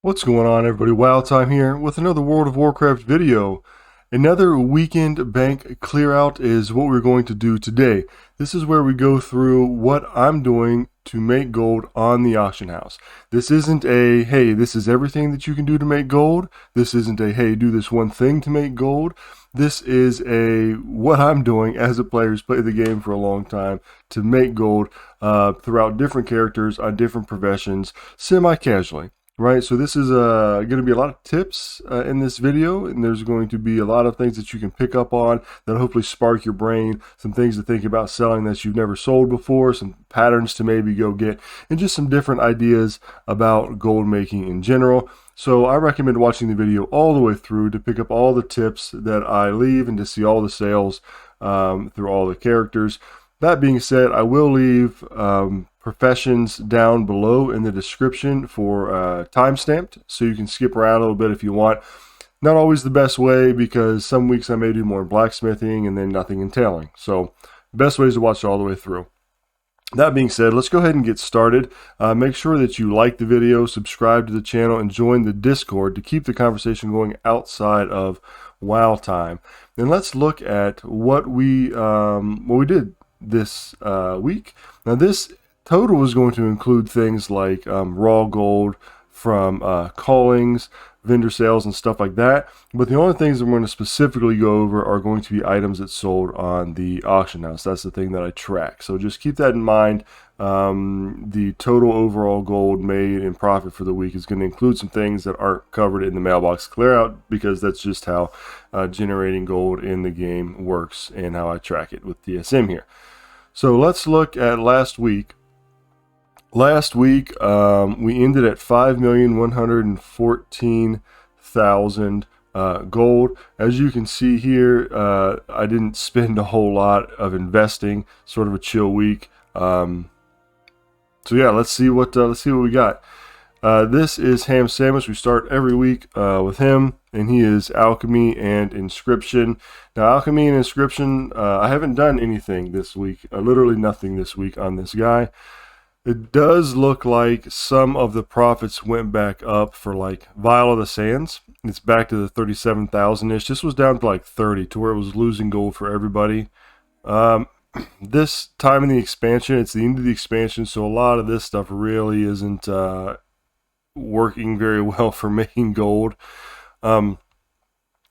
What's going on, everybody? Wild Time here with another World of Warcraft video. Another weekend bank clear out is what we're going to do today. This is where we go through what I'm doing to make gold on the auction house. This isn't a, hey, this is everything that you can do to make gold. This isn't a, hey, do this one thing to make gold. This is a, what I'm doing as a player who's played the game for a long time to make gold throughout different characters on different professions, semi-casually. Right, so this is going to be a lot of tips in this video, and there's going to be a lot of things that you can pick up on that hopefully spark your brain, some things to think about selling that you've never sold before, some patterns to maybe go get, and just some different ideas about gold making in general. So I recommend watching the video all the way through to pick up all the tips that I leave and to see all the sales through all the characters. That being said, I will leave professions down below in the description for timestamped, so you can skip around a little bit if you want. Not always the best way, because some weeks I may do more in blacksmithing and then nothing in tailoring. So best way is to watch it all the way through. That being said, let's go ahead and get started. Make sure that you like the video, subscribe to the channel, and join the Discord to keep the conversation going outside of WoW time. And let's look at what we did this week. Now this total is going to include things like raw gold from callings, vendor sales, and stuff like that. But the only things I'm going to specifically go over are going to be items that sold on the auction house. That's the thing that I track. So just keep that in mind. The total overall gold made in profit for the week is going to include some things that aren't covered in the mailbox clear out, because that's just how generating gold in the game works and how I track it with DSM here. So let's look at last week. Last week, we ended at 5,114,000 gold. As you can see here, I didn't spend a whole lot of investing. Sort of a chill week. So yeah, let's see what we got. This is Ham Sandwich. We start every week with him, and he is Alchemy and Inscription. Now, Alchemy and Inscription, I haven't done anything this week. Literally nothing this week on this guy. It does look like some of the profits went back up for like Vial of the Sands. It's back to the 37,000-ish. This was down to like 30, to where it was losing gold for everybody. This time in the expansion, it's the end of the expansion, so a lot of this stuff really isn't working very well for making gold. Some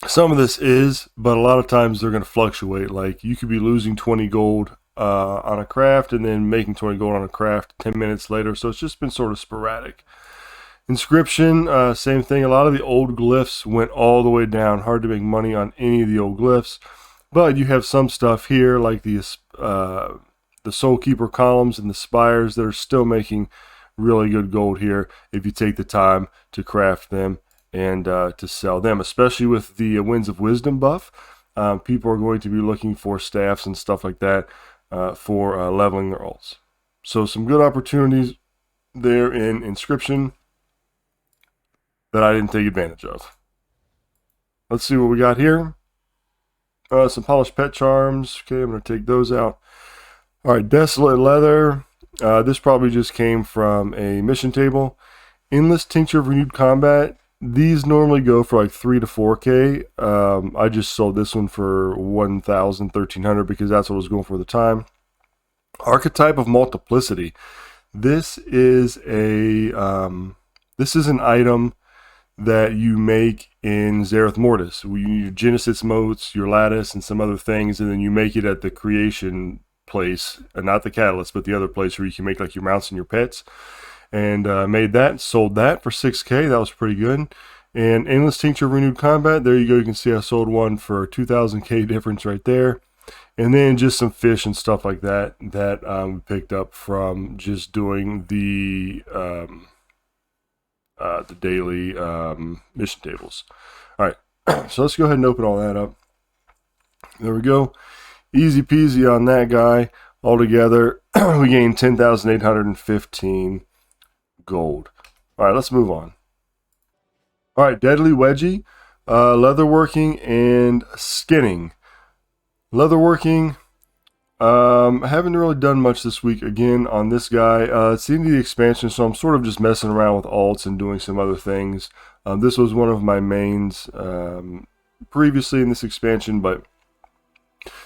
of this is, but a lot of times they're going to fluctuate. Like you could be losing 20 gold on a craft and then making 20 gold on a craft 10 minutes later, so it's just been sort of sporadic. Inscription, same thing. A lot of the old glyphs went all the way down. Hard to make money on any of the old glyphs, but you have some stuff here like the Soul Keeper columns and the spires that are still making really good gold here if you take the time to craft them and to sell them, especially with the Winds of Wisdom buff. People are going to be looking for staffs and stuff like that for leveling their ults. So some good opportunities there in Inscription that I didn't take advantage of. Let's see what we got here. Some polished pet charms. Okay, I'm going to take those out. All right, Desolate Leather. This probably just came from a mission table. Endless Tincture of Renewed Combat. These normally go for like 3 to 4K. I just sold this one for 1,000, 1,300 because that's what I was going for at the time. Archetype of Multiplicity. This is an item that you make in Zereth Mortis. Your Genesis motes, your lattice, and some other things, and then you make it at the creation place, not the catalyst, but the other place where you can make like your mounts and your pets. And made that, sold that for 6K. That was pretty good. And Endless Tincture of Renewed Combat. There you go. You can see I sold one for 2,000K difference right there. And then just some fish and stuff like that we picked up from just doing the daily mission tables. All right, so let's go ahead and open all that up. There we go. Easy peasy on that guy. Altogether, we gained 10,815 gold. All right, let's move on. All right, Deadly Wedgie, Leatherworking, and Skinning. Leatherworking, I haven't really done much this week again on this guy. It's the end of the expansion, so I'm sort of just messing around with alts and doing some other things. This was one of my mains previously in this expansion, but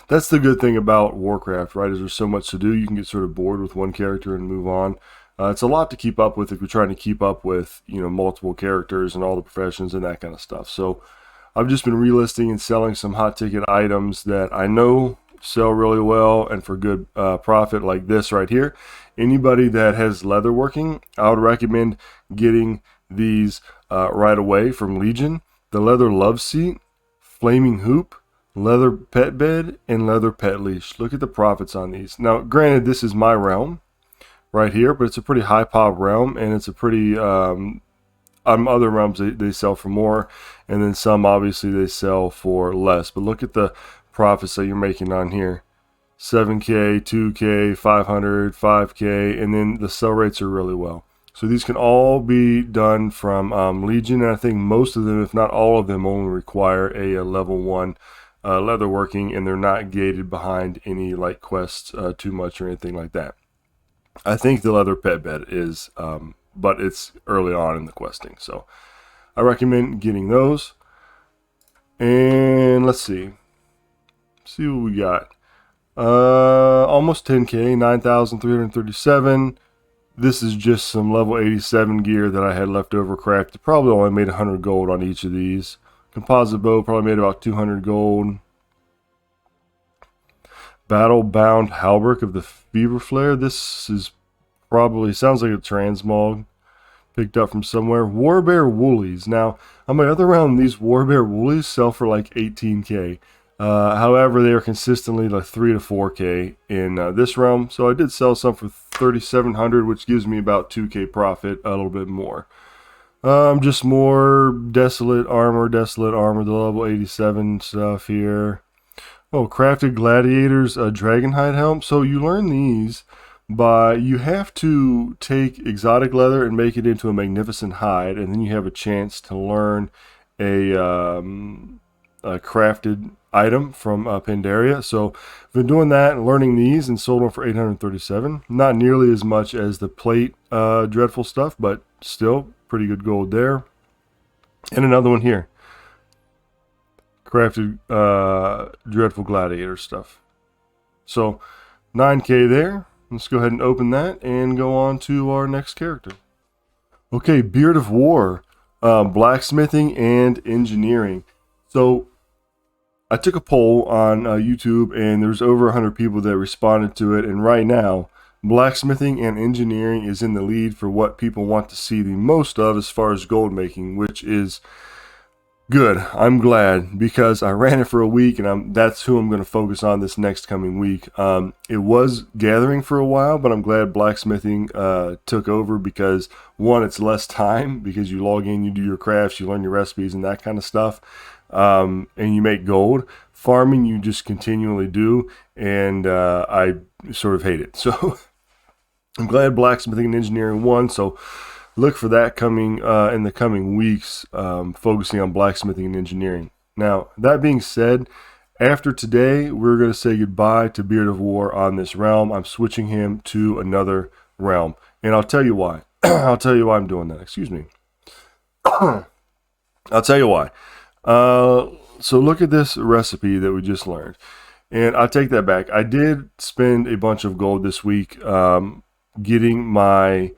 that's the good thing about Warcraft, right? Is there's so much to do, you can get sort of bored with one character and move on. It's a lot to keep up with if you're trying to keep up with, multiple characters and all the professions and that kind of stuff. So I've just been relisting and selling some hot ticket items that I know sell really well and for good profit, like this right here. Anybody that has leatherworking, I would recommend getting these right away from Legion. The leather love seat, flaming hoop, leather pet bed, and leather pet leash. Look at the profits on these. Now, granted, this is my realm right here, but it's a pretty high pop realm, and it's a pretty on other realms they sell for more, and then some obviously they sell for less. But look at the profits that you're making on here: 7K, 2K, 500, 5K, and then the sell rates are really well. So these can all be done from Legion, and I think most of them, if not all of them, only require a level 1 leatherworking, and they're not gated behind any like quests too much or anything like that. I think the leather pet bed is, but it's early on in the questing, so I recommend getting those. And let's see what we got. Almost 10K, 9,337. This is just some level 87 gear that I had left over crafted. Probably only made 100 gold on each of these. Composite bow probably made about 200 gold. Battle bound halberd of the fever flare. This is probably, sounds like a transmog picked up from somewhere. Warbear woolies. Now, on my other round, these Warbear woolies sell for like 18K. However, they are consistently like 3 to 4K in this realm. So I did sell some for 3,700, which gives me about 2K profit, a little bit more. Just more desolate armor, the level 87 stuff here. Oh, crafted gladiators, dragonhide helm. So you learn these by, you have to take exotic leather and make it into a magnificent hide, and then you have a chance to learn a crafted item from Pandaria. So I've been doing that and learning these, and sold them for 837. Not nearly as much as the plate dreadful stuff, but still pretty good gold there. And another one here, crafted dreadful gladiator stuff. So 9K there. Let's go ahead and open that and go on to our next character. Okay, Beard of War, blacksmithing and engineering. So I took a poll on YouTube, and there's over 100 people that responded to it, and right now blacksmithing and engineering is in the lead for what people want to see the most of as far as gold making, which is good. I'm glad, because I ran it for a week, and that's who I'm going to focus on this next coming week. It was gathering for a while, but I'm glad blacksmithing took over, because one, it's less time, because you log in, you do your crafts, you learn your recipes and that kind of stuff, and you make gold. Farming you just continually do, and I sort of hate it. So I'm glad blacksmithing and engineering won, so look for that coming in the coming weeks, focusing on blacksmithing and engineering. Now, that being said, after today, we're going to say goodbye to Beard of War on this realm. I'm switching him to another realm, and I'll tell you why. I'll tell you why I'm doing that. Excuse me. I'll tell you why. So look at this recipe that we just learned, and I'll take that back. I did spend a bunch of gold this week getting my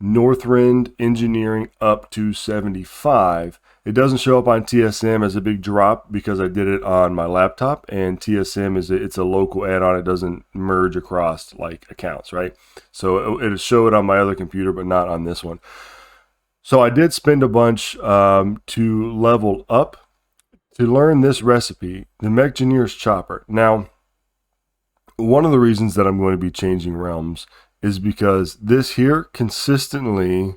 Northrend engineering up to 75. It doesn't show up on TSM as a big drop because I did it on my laptop, and TSM it's a local add-on. It doesn't merge across like accounts, right? So it'll show it on my other computer, but not on this one. So I did spend a bunch to level up to learn this recipe, the Mechgineer's Chopper. Now, one of the reasons that I'm going to be changing realms is because this here consistently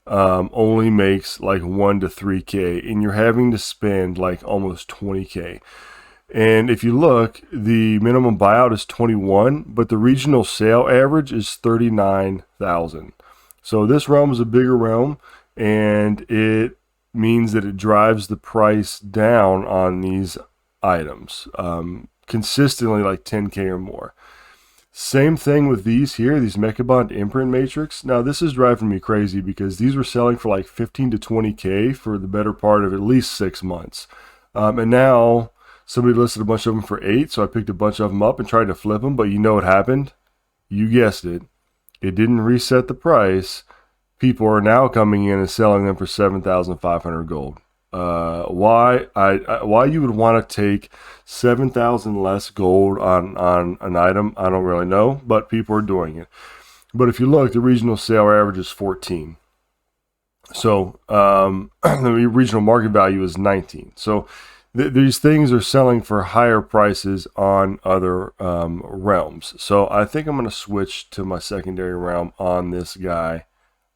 only makes like 1 to 3K, and you're having to spend like almost 20K. And if you look, the minimum buyout is 21, but the regional sale average is 39,000. So this realm is a bigger realm, and it means that it drives the price down on these items. consistently like 10K or more. Same thing with these here, these Mechabond imprint matrix. Now this is driving me crazy because these were selling for like 15 to 20K for the better part of at least 6 months. And now somebody listed a bunch of them for 8, so I picked a bunch of them up and tried to flip them, but you know what happened? You guessed it. It didn't reset the price. People are now coming in and selling them for 7,500 gold. Why you would want to take 7,000 less gold on an item, I don't really know, but people are doing it. But if you look, the regional sale average is 14. So the regional market value is 19. So these things are selling for higher prices on other realms. So I think I'm going to switch to my secondary realm on this guy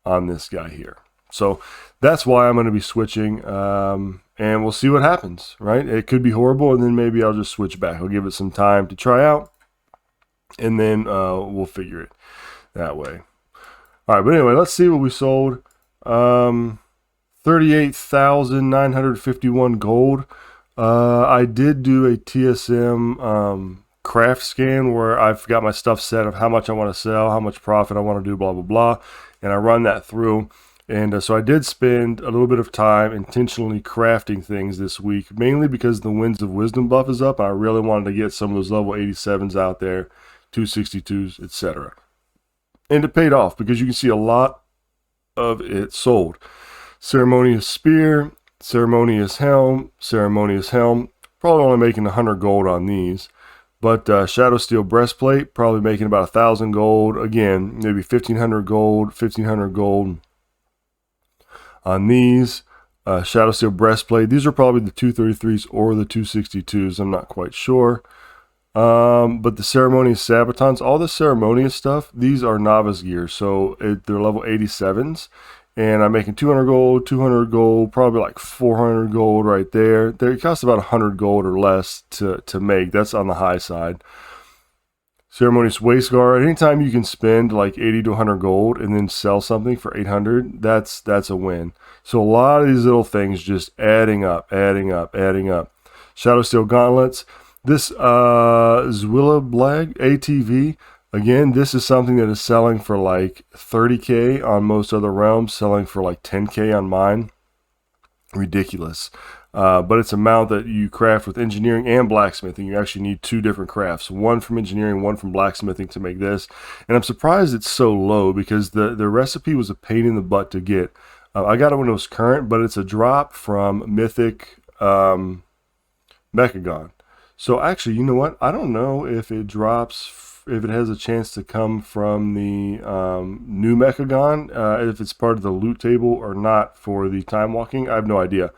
here. So that's why I'm going to be switching, and we'll see what happens, right? It could be horrible, and then maybe I'll just switch back. I'll give it some time to try out, and then we'll figure it that way. All right, but anyway, let's see what we sold. 38,951 gold. I did do a TSM craft scan where I've got my stuff set of how much I want to sell, how much profit I want to do, blah, blah, blah, and I run that through. And so I did spend a little bit of time intentionally crafting things this week, mainly because the Winds of Wisdom buff is up. And I really wanted to get some of those level 87s out there, 262s, etc. And it paid off because you can see a lot of it sold. Ceremonious Spear, Ceremonious Helm, Ceremonious Helm. Probably only making 100 gold on these. But Shadow Steel Breastplate, probably making about 1,000 gold. Again, maybe 1,500 gold, 1,500 gold. On these, Shadow Steel Breastplate, these are probably the 233s or the 262s, I'm not quite sure. But the Ceremonious Sabatons, all the Ceremonious stuff, these are novice gear, so they're level 87s. And I'm making 200 gold, probably like 400 gold right there. It costs about 100 gold or less to make. That's on the high side. Ceremonious Waistguard, anytime you can spend like 80 to 100 gold and then sell something for 800, that's a win. So a lot of these little things just adding up. Shadow Steel Gauntlets. This Zwilla Blag ATV, again, this is something that is selling for like 30K on most other realms, selling for like 10K on mine. Ridiculous. But it's a mount that you craft with engineering and blacksmithing. You actually need 2 different crafts, one from engineering, one from blacksmithing to make this. And I'm surprised it's so low because the recipe was a pain in the butt to get. I got it when it was current, but it's a drop from Mythic Mechagon. So actually, you know what? I don't know if it drops, if it has a chance to come from the new Mechagon, if it's part of the loot table or not for the time walking. I have no idea.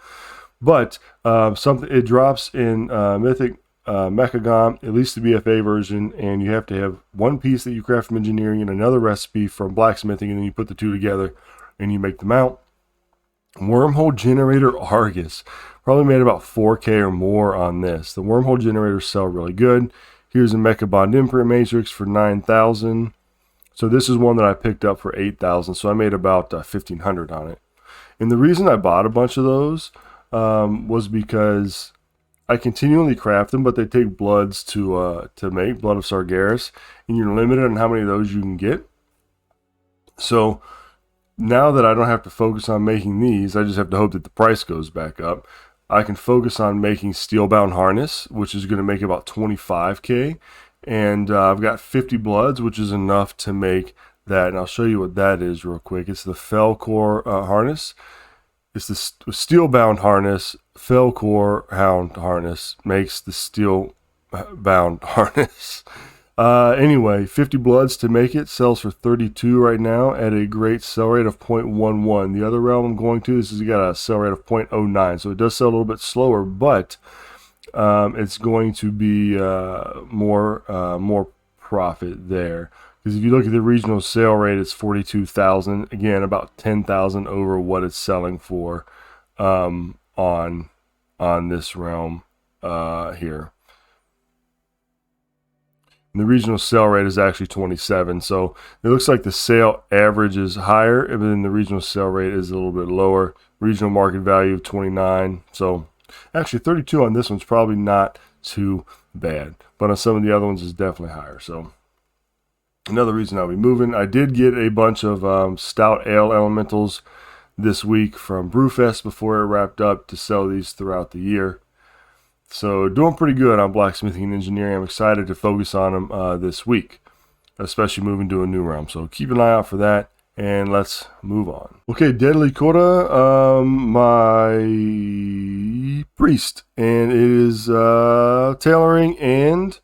But it drops in Mythic Mechagon, at least the BFA version, and you have to have one piece that you craft from engineering and another recipe from blacksmithing, and then you put the 2 together and you make the mount. Wormhole Generator Argus. Probably made about 4K or more on this. The Wormhole Generators sell really good. Here's a Mechabond Imprint Matrix for 9,000. So this is one that I picked up for 8,000, so I made about 1,500 on it. And the reason I bought a bunch of those was because I continually craft them, but they take bloods to make, Blood of Sargeras, and you're limited on how many of those you can get. So now that I don't have to focus on making these, I just have to hope that the price goes back up. I can focus on making Steelbound Harness, which is going to make about 25K, and I've got 50 bloods, which is enough to make that, and I'll show you what that is real quick. It's the Fellcore Harness. It's the Steelbound Harness. Fellcore Hound Harness makes the Steelbound Harness. Anyway, 50 bloods to make it. Sells for 32 right now at a great sell rate of 0.11. The other realm I'm going to, this has got a sell rate of 0.09. So it does sell a little bit slower, but it's going to be more profit there. Because if you look at the regional sale rate, it's 42,000. Again, about 10,000 over what it's selling for on this realm here. And the regional sale rate is actually 27. So it looks like the sale average is higher, but then the regional sale rate is a little bit lower. Regional market value of 29. So actually 32 on this one's probably not too bad. But on some of the other ones, it's definitely higher. So another reason I'll be moving. I did get a bunch of stout ale elementals this week from Brewfest before it wrapped up to sell these throughout the year. So doing pretty good on blacksmithing and engineering. I'm excited to focus on them this week, especially moving to a new realm. So keep an eye out for that, and let's move on. Okay, Deadly Coda, my priest, and it is tailoring and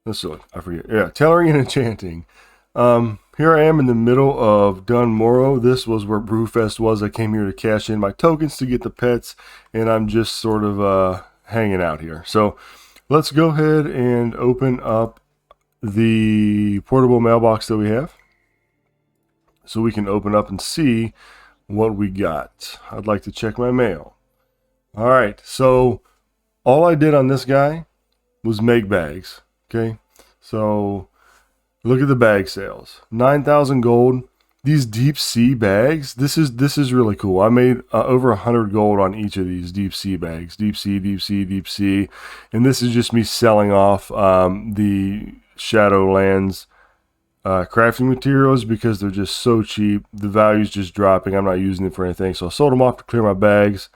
tailoring and enchanting. Here I am in the middle of Dunmorrow. This was where Brewfest was. I came here to cash in my tokens to get the pets, and I'm just sort of hanging out here. So let's go ahead and open up the portable mailbox that we have, so we can open up and see what we got. I'd like to check my mail. All right, so all I did on this guy was make bags. Okay, so look at the bag sales, 9,000 gold. These deep sea bags, this is really cool. I made over 100 gold on each of these deep sea bags, deep sea, deep sea, deep sea, and this is just me selling off the Shadowlands crafting materials because they're just so cheap. The value's just dropping. I'm not using them for anything, so I sold them off to clear my bags,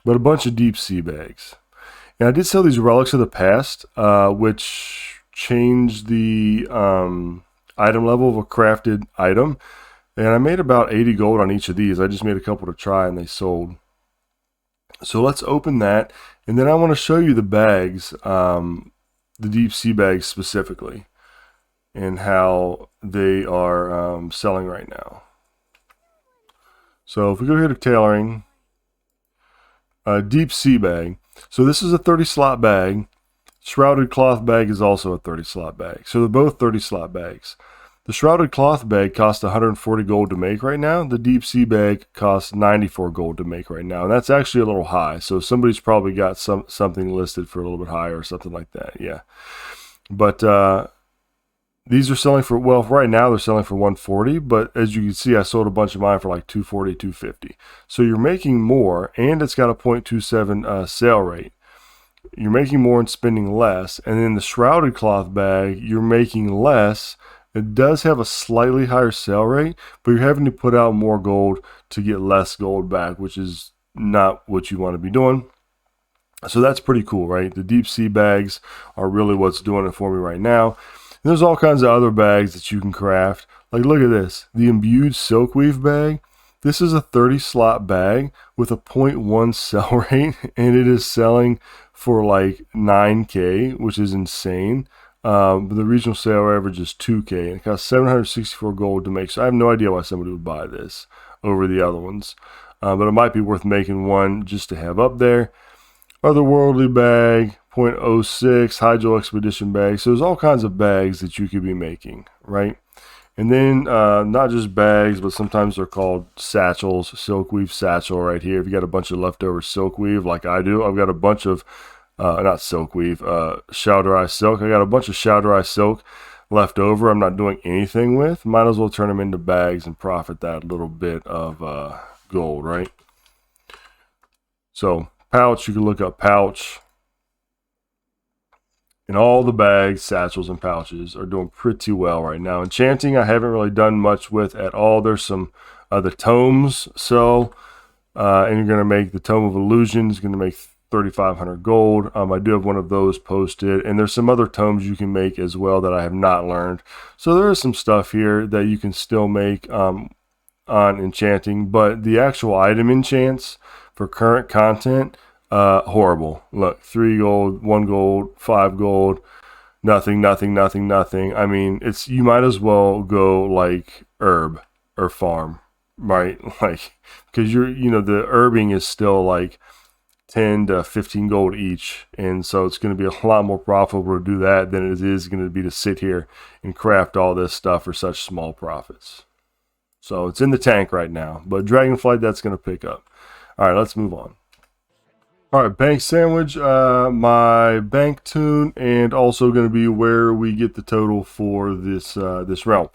but a bunch of deep sea bags. And I did sell these relics of the past, which changed the item level of a crafted item. And I made about 80 gold on each of these. I just made a couple to try and they sold. So let's open that. And then I want to show you the bags, the deep sea bags specifically, and how they are selling right now. So if we go here to tailoring, deep sea bag. So this is a 30 slot bag. Shrouded cloth bag is also a 30 slot bag. So they're both 30 slot bags. The shrouded cloth bag costs 140 gold to make right now. The deep sea bag costs 94 gold to make right now. And that's actually a little high. So somebody's probably got something listed for a little bit higher or something like that. Yeah. But these are selling for, well, right now they're selling for 140. But as you can see, I sold a bunch of mine for like 240, 250. So you're making more, and it's got a 0.27 sale rate. You're making more and spending less. And then the shrouded cloth bag, you're making less. It does have a slightly higher sale rate, but you're having to put out more gold to get less gold back, which is not what you want to be doing. So that's pretty cool, right? The deep sea bags are really what's doing it for me right now. And there's all kinds of other bags that you can craft. Like, look at this, the imbued silkweave bag. This is a 30 slot bag with a 0.1 sell rate, and it is selling for like 9K, which is insane. But the regional sale average is 2K, and it costs 764 gold to make. So I have no idea why somebody would buy this over the other ones. But it might be worth making one just to have up there. Otherworldly bag, 0.06, Hydro Expedition bag. So there's all kinds of bags that you could be making, right? And then not just bags, but sometimes they're called satchels, silkweave satchel right here. If you got a bunch of leftover silkweave like I do, I've got a bunch of not silkweave, Shadowlands silk. I got a bunch of Shadowlands silk left over. I'm not doing anything with. Might as well turn them into bags and profit that little bit of gold, right? So pouch, you can look up pouch. And all the bags, satchels, and pouches are doing pretty well right now. Enchanting, I haven't really done much with at all. There's some the tomes sell, and you're going to make the Tome of Illusion is going to make 3,500 gold. I do have one of those posted, and there's some other tomes you can make as well that I have not learned. So there is some stuff here that you can still make on enchanting, but the actual item enchants for current content, horrible. Look, 3 gold, 1 gold, 5 gold, nothing, nothing, nothing, nothing. I mean, it's, you might as well go like herb or farm, right? Like, because the herbing is still like 10 to 15 gold each, and so it's going to be a lot more profitable to do that than it is going to be to sit here and craft all this stuff for such small profits. So it's in the tank right now, but Dragonflight, that's going to pick up. All right, let's move on. All right, bank sandwich, my bank Toon, and also going to be where we get the total for this realm.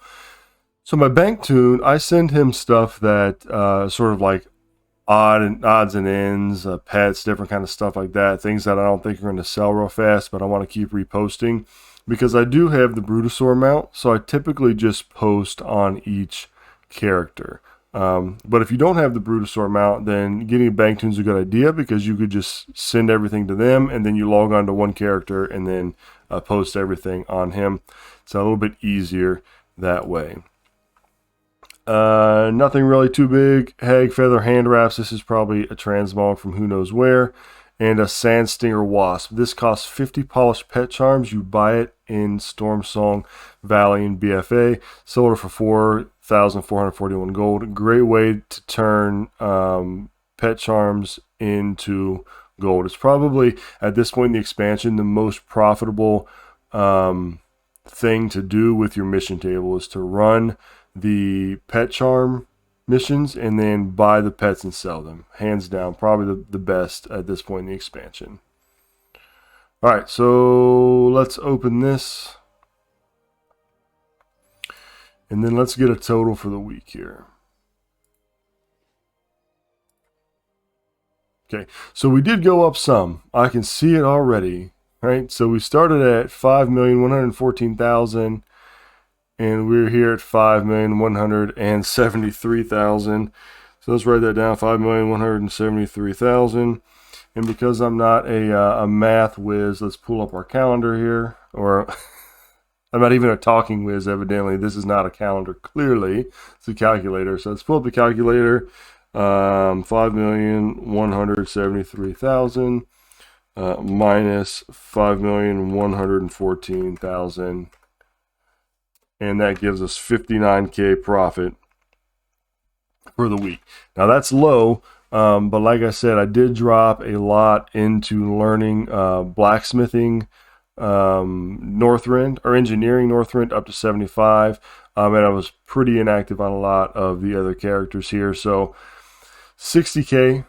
So my bank Toon, I send him stuff that sort of like odds and ends, pets, different kind of stuff like that. Things that I don't think are going to sell real fast, but I want to keep reposting because I do have the Brutosaur mount. So I typically just post on each character. But if you don't have the Brutosaur mount, then getting a bank toon is a good idea because you could just send everything to them and then you log on to one character and then post everything on him. It's a little bit easier that way. Nothing really too big. Hag Feather Hand Wraps. This is probably a Transmog from who knows where. And a Sand Stinger Wasp. This costs 50 polished pet charms. You buy it in Stormsong Valley and BFA. Sold it for 4,441 gold. Great way to turn pet charms into gold. It's probably, at this point in the expansion, the most profitable thing to do with your mission table is to run the pet charm missions and then buy the pets and sell them. Hands down, probably the best at this point in the expansion. Alright, so let's open this. And then let's get a total for the week here. Okay, so we did go up some. I can see it already. Right, so we started at 5,114,000. And we're here at 5,173,000. So let's write that down, 5,173,000. And because I'm not a math whiz, let's pull up our calendar here. Or I'm not even a talking whiz, evidently. This is not a calendar, clearly. It's a calculator. So let's pull up the calculator. 5,173,000 minus 5,114,000. And that gives us 59K profit for the week. Now that's low, but like I said, I did drop a lot into learning blacksmithing Northrend, or engineering Northrend up to 75, and I was pretty inactive on a lot of the other characters here. So 60K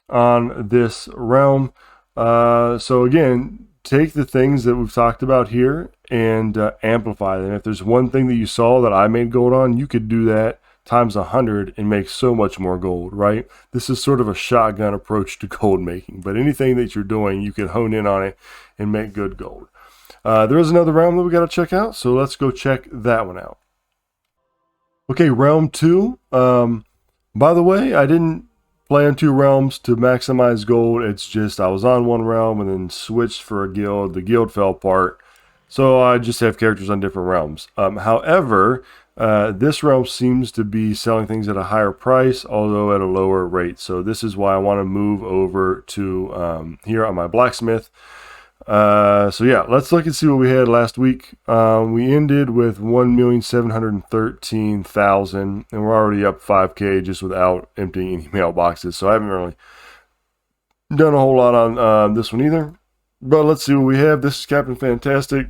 on this realm. So again, take the things that we've talked about here and amplify them. If there's one thing that you saw that I made gold on, you could do that times 100 and make so much more gold, right? This is sort of a shotgun approach to gold making, but anything that you're doing, you can hone in on it and make good gold. There is another realm that we got to check out, so let's go check that one out. Okay, realm 2. By the way, I didn't play on 2 realms to maximize gold. It's just I was on one realm and then switched for a guild. The guild fell apart, so I just have characters on different realms. However, this realm seems to be selling things at a higher price, although at a lower rate. So this is why I want to move over to here on my blacksmith. So yeah, let's look and see what we had last week. We ended with 1,713,000, and we're already up 5K just without emptying any mailboxes. So I haven't really done a whole lot on this one either. But let's see what we have. This is Captain Fantastic.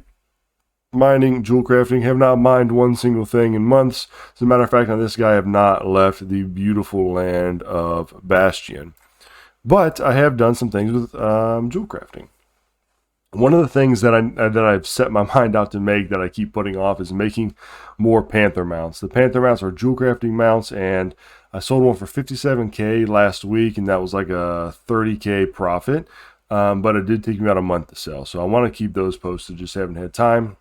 Mining, jewel crafting. Have not mined one single thing in months. As a matter of fact, on this guy, I have not left the beautiful land of Bastion. But I have done some things with jewel crafting. One of the things that I've set my mind out to make that I keep putting off is making more Panther mounts. The Panther mounts are jewel crafting mounts, and I sold one for 57K last week, and that was like a 30K profit. But it did take me about a month to sell, so I want to keep those posted. Just haven't had time.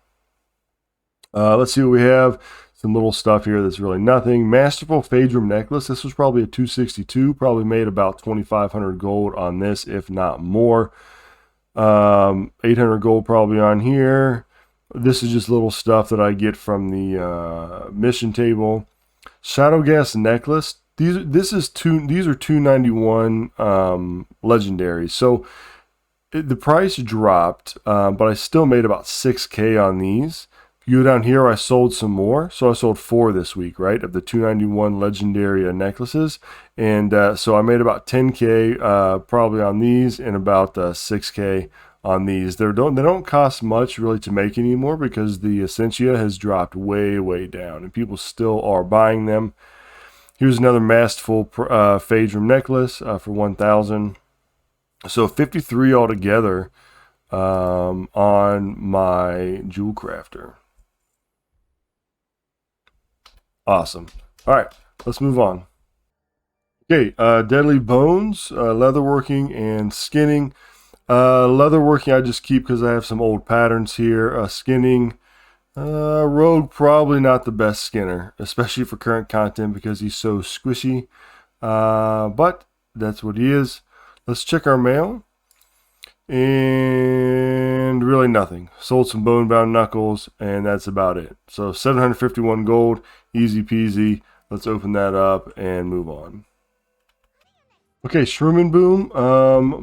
Let's see what we have. Some little stuff here that's really nothing. Masterful Phaedrum necklace. This was probably a 262. Probably made about 2,500 gold on this, if not more. 800 gold probably on here. This is just little stuff that I get from the mission table. Shadow Gas necklace. These are 291 legendaries. So the price dropped, but I still made about 6K on these. If you go down here, I sold some more. So I sold 4 this week, right, of the 291 legendary necklaces. And so I made about 10K probably on these and about 6K on these. They don't cost much really to make anymore because the Essentia has dropped way down and people still are buying them. Here's another Masterful Phaedrum necklace for 1,000. So 53 altogether on my jewel crafter. Awesome. All right, let's move on. Okay, Deadly Bones, Leatherworking, and Skinning. Leatherworking I just keep because I have some old patterns here. Skinning, Rogue probably not the best skinner, especially for current content because he's so squishy. But that's what he is. Let's check our mail. And really nothing. Sold some bone-bound knuckles, and that's about it. So 751 gold, easy peasy. Let's open that up and move on. Okay, Shroom and Boom,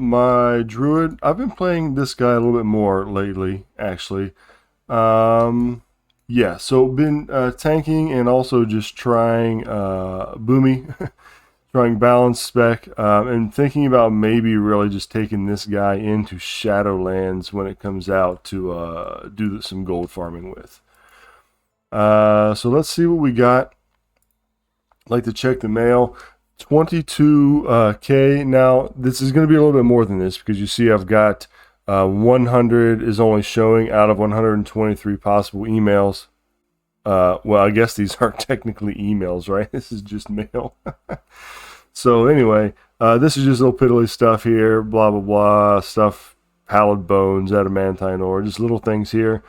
my druid. I've been playing this guy a little bit more lately, actually. Yeah, so been tanking and also just trying Boomy, trying balance spec, and thinking about maybe really just taking this guy into Shadowlands when it comes out to do some gold farming with. So let's see what we got. I'd like to check the mail. 22K. Now, this is going to be a little bit more than this because you see I've got 100 is only showing out of 123 possible emails. Well, I guess these aren't technically emails, right? This is just mail. So anyway, this is just little piddly stuff here, blah, blah, blah, stuff, pallid bones, adamantine ore, just little things here.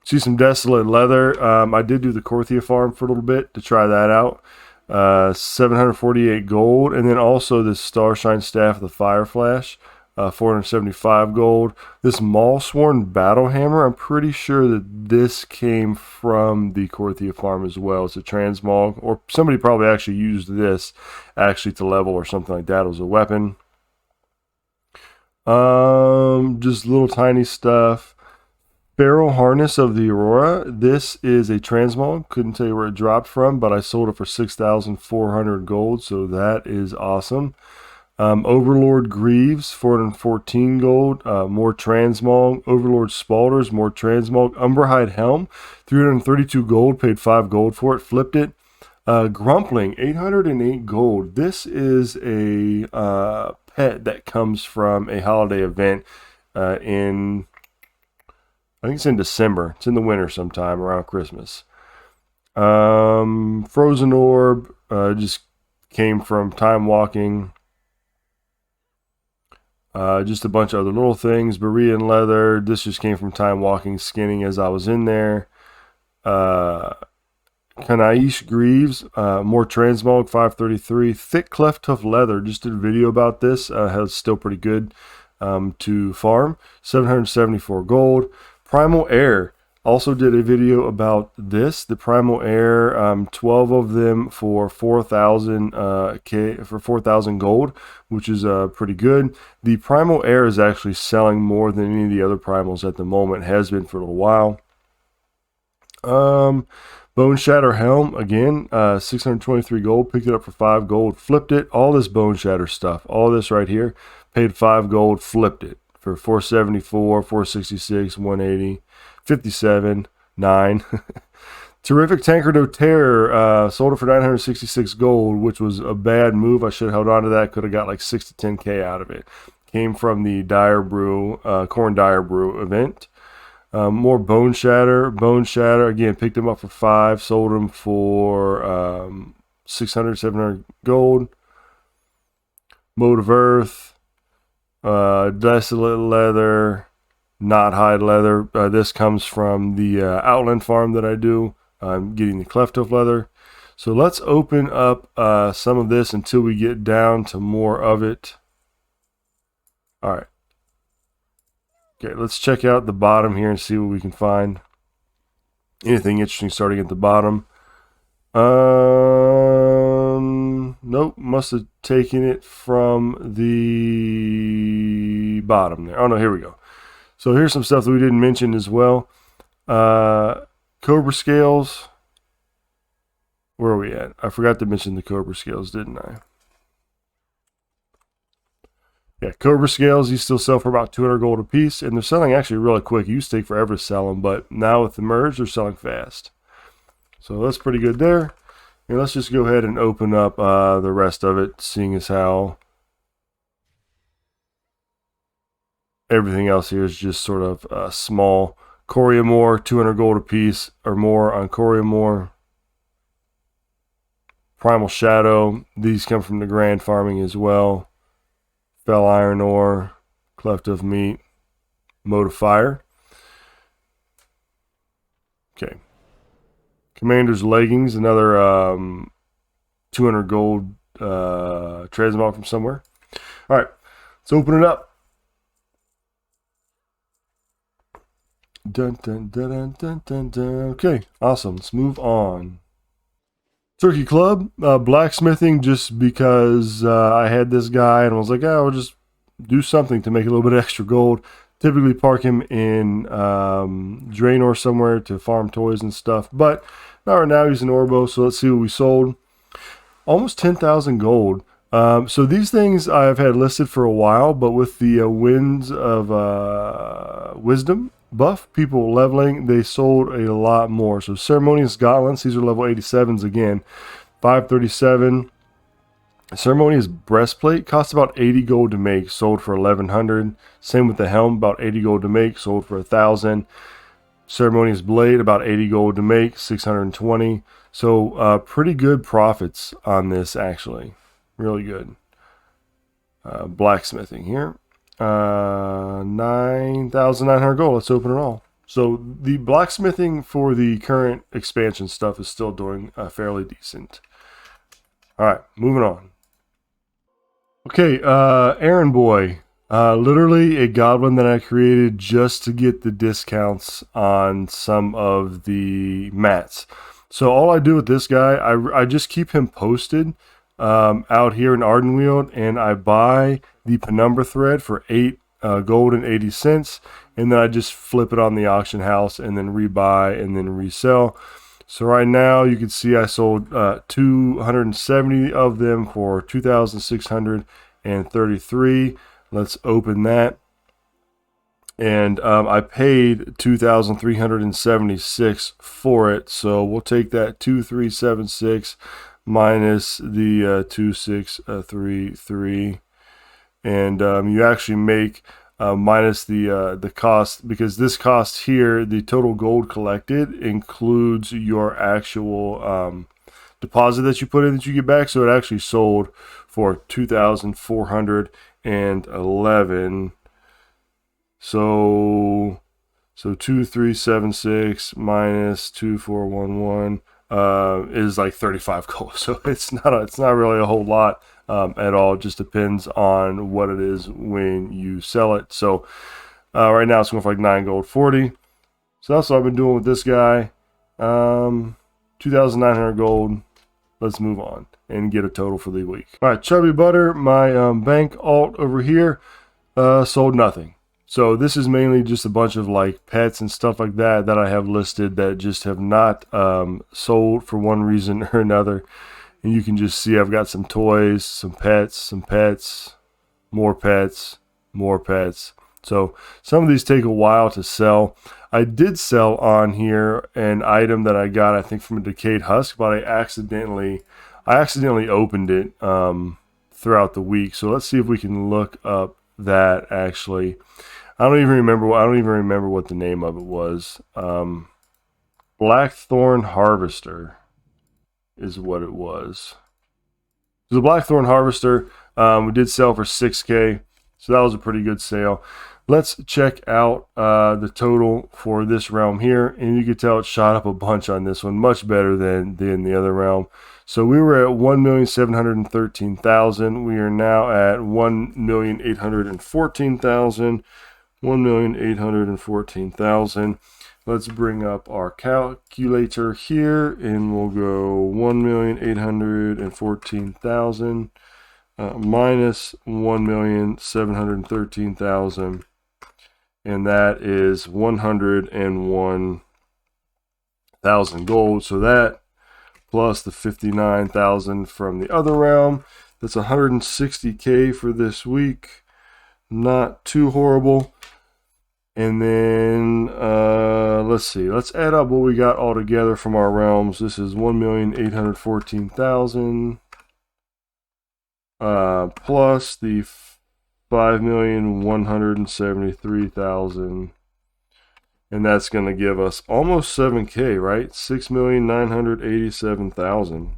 See some desolate leather. I did do the Korthia farm for a little bit to try that out. 748 gold, and then also this Starshine Staff of the Fire Flash, 475 gold. This Maulsworn Battle Hammer, I'm pretty sure that this came from the Korthia farm as well. It's a Transmog, or somebody probably actually used this actually to level or something like that as a weapon. Just little tiny stuff. Barrel Harness of the Aurora. This is a Transmog. Couldn't tell you where it dropped from, but I sold it for 6,400 gold, so that is awesome. Overlord Greaves, 414 gold. More Transmog. Overlord Spalders, more Transmog. Umberhide Helm, 332 gold. Paid 5 gold for it. Flipped it. Grumpling, 808 gold. This is a pet that comes from a holiday event in... I think it's in December. It's in the winter sometime around Christmas. Frozen Orb just came from Time Walking. Just a bunch of other little things. Berean Leather. This just came from Time Walking, skinning as I was in there. Kanaish Greaves. More Transmog, 533. Thick Cleft Tough Leather. Just did a video about this. It's still pretty good to farm. 774 gold. Primal Air, also did a video about this. The Primal Air, 12 of them for 4,000 for 4,000 gold, which is pretty good. The Primal Air is actually selling more than any of the other primals at the moment. Has been for a little while. Bone Shatter Helm, again, 623 gold. Picked it up for 5 gold. Flipped it. All this Bone Shatter stuff, all this right here, paid 5 gold. Flipped it for 474, 466, 180, 57, 9. Terrific Tancredo Terror, sold it for 966 gold, which was a bad move. I should have held on to that. Could have got like 6 to 10k out of it. Came from the Dire Brew, Corn Dire Brew event. More Bone Shatter. Bone Shatter, again, picked them up for 5. Sold them for 600, 700 gold. Mode of Earth. Desolate Leather, Knot Hide Leather. This comes from the Outland farm that I do. I'm getting the Cleft Hoof Leather. So let's open up some of this until we get down to more of it. All right. Okay, let's check out the bottom here and see what we can find. Anything interesting starting at the bottom. Nope, must have taken it from the bottom there. Oh no, here we go. So here's some stuff that we didn't mention as well. Cobra Scales. Where are we at? I forgot to mention the Cobra Scales, didn't I? Yeah, Cobra Scales, these still sell for about 200 gold a piece, and they're selling actually really quick. It used to take forever to sell them, but now with the merge, they're selling fast. So that's pretty good there. And let's just go ahead and open up the rest of it, seeing as how everything else here is just sort of small. Coriamore, 200 gold a piece or more on Coriamore. Primal Shadow. These come from the Grand Farming as well. Fell Iron Ore, Cleft of Meat, Mode of Fire. Okay. Commander's Leggings, another 200 gold Transmog from somewhere. All right, let's open it up. Dun, dun, dun, dun, dun, dun, dun. Okay, awesome. Let's move on. Turkey Club, blacksmithing, just because I had this guy and I was like, I'll just do something to make a little bit extra gold. Typically park him in Draenor somewhere to farm toys and stuff, but not right now. He's in Orbo, so let's see what we sold. Almost 10,000 gold. So these things I've had listed for a while, but with the Winds of Wisdom buff, people leveling, they sold a lot more. So Ceremonious Gauntlets, these are level 87s again, 537. Ceremonious Breastplate costs about 80 gold to make, sold for 1100. Same with the helm, about 80 gold to make, sold for 1000. Ceremonious Blade, about 80 gold to make, 620. So pretty good profits on this, actually. Really good. Blacksmithing here. 9,900 gold. Let's open it all. So the blacksmithing for the current expansion stuff is still doing fairly decent. All right, moving on. Okay, Errand Boy. Literally a goblin that I created just to get the discounts on some of the mats. So all I do with this guy, I just keep him posted out here in Ardenweald, and I buy the penumbra thread for 8 gold and 80 cents, and then I just flip it on the auction house and then rebuy and then resell. So right now you can see I sold 270 of them for 2,633. Let's open that. And I paid 2,376 for it. So we'll take that 2,376 minus the 2,633, and you actually make minus the cost, because this cost here, the total gold collected includes your actual deposit that you put in that you get back. So it actually sold for 2,411. So 2,376 minus 2,411 is like 35 gold. So it's not really a whole lot at all. It just depends on what it is when you sell it. So right now it's going for like 9 gold 40. So that's what I've been doing with this guy. 2,900 gold. Let's move on and get a total for the week. All right, Chubby Butter, my bank alt over here, sold nothing. So this is mainly just a bunch of like pets and stuff like that that I have listed that just have not sold for one reason or another. And you can just see I've got some toys, some pets, more pets, more pets. So some of these take a while to sell. I did sell on here an item that I got, I think, from a decayed husk, but I accidentally opened it throughout the week. So let's see if we can look up that actually. I don't even remember what the name of it was. Blackthorn Harvester is what it was. So the Blackthorn Harvester we did sell for 6K, so that was a pretty good sale. Let's check out the total for this realm here, and you can tell it shot up a bunch on this one, much better than the other realm. So we were at 1,713,000. We are now at 1,814,000. 1,814,000. Let's bring up our calculator here, and we'll go 1,814,000 minus 1,713,000, and that is 101,000 gold. So that plus the 59,000 from the other realm, that's 160K for this week. Not too horrible. And then let's see, let's add up what we got all together from our realms. This is 1,814,000 plus the 5,173,000, and that's going to give us almost 7K, right? 6,987,000.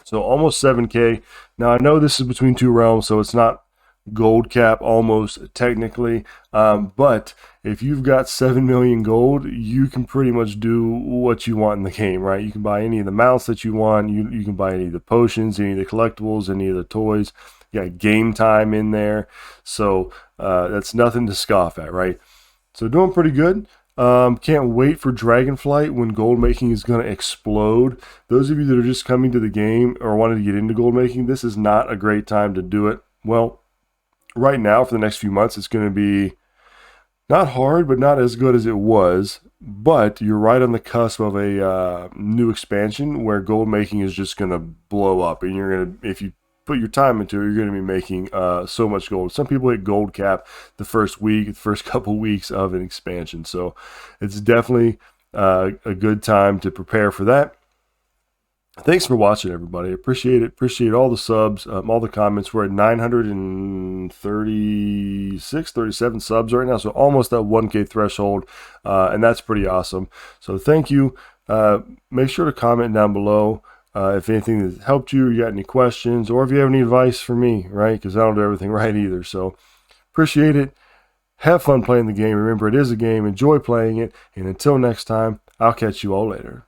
So almost 7K. Now I know this is between two realms, so it's not gold cap almost technically, but if you've got 7 million gold, you can pretty much do what you want in the game, right? You can buy any of the mounts that you want. You can buy any of the potions, any of the collectibles, any of the toys. You got game time in there, so that's nothing to scoff at, right? So doing pretty good. Can't wait for Dragonflight when gold making is going to explode. Those of you that are just coming to the game or wanting to get into gold making, this is not a great time to do it. Well, right now for the next few months, it's going to be not hard, but not as good as it was. But you're right on the cusp of a new expansion where gold making is just going to blow up, and you're going to, if you put your time into it, you're going to be making so much gold. Some people hit gold cap the first week, the first couple weeks of an expansion. So it's definitely a good time to prepare for that. Thanks for watching, everybody. Appreciate it. Appreciate all the subs, all the comments. We're at 936, 37 subs right now, so almost that 1K threshold, and that's pretty awesome. So thank you. Make sure to comment down below if anything has helped you, you got any questions, or if you have any advice for me, right? Because I don't do everything right either. So appreciate it. Have fun playing the game. Remember, it is a game. Enjoy playing it. And until next time, I'll catch you all later.